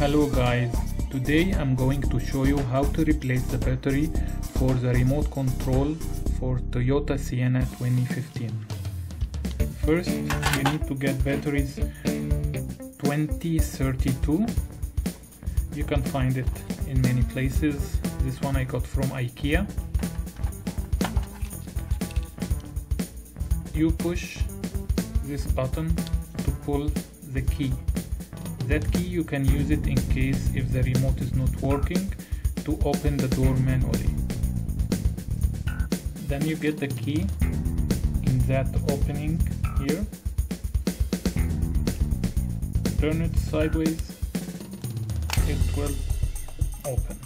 Hello guys, today I'm going to show you how to replace the battery for the remote control for Toyota Sienna 2015. First, you need to get batteries 2032. You can find it in many places. This one I got from IKEA. You push this button to pull the key. That key you can use it in case if the remote is not working to open the door manually. Then you get the key in that opening here. Turn it sideways, it will open.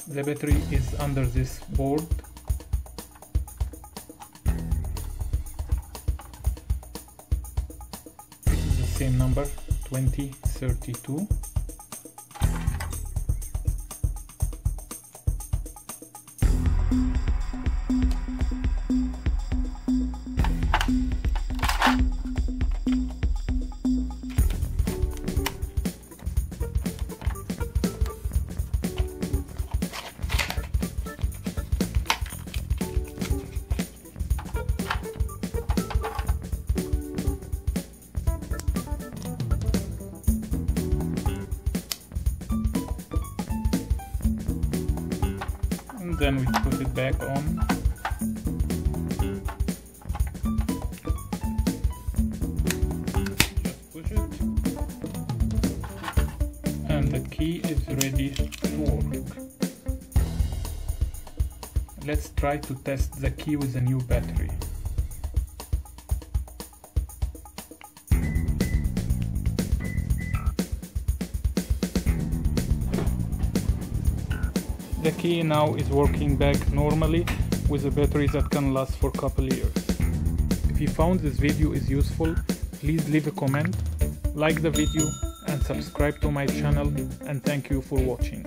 The battery is under this board. Same number 2032. Then we put it back on. Just push it. And the key is ready to work. Let's try to test the key with a new battery. The key now is working back normally with a battery that can last for a couple years. If you found this video is useful, please leave a comment, like the video and subscribe to my channel, and thank you for watching.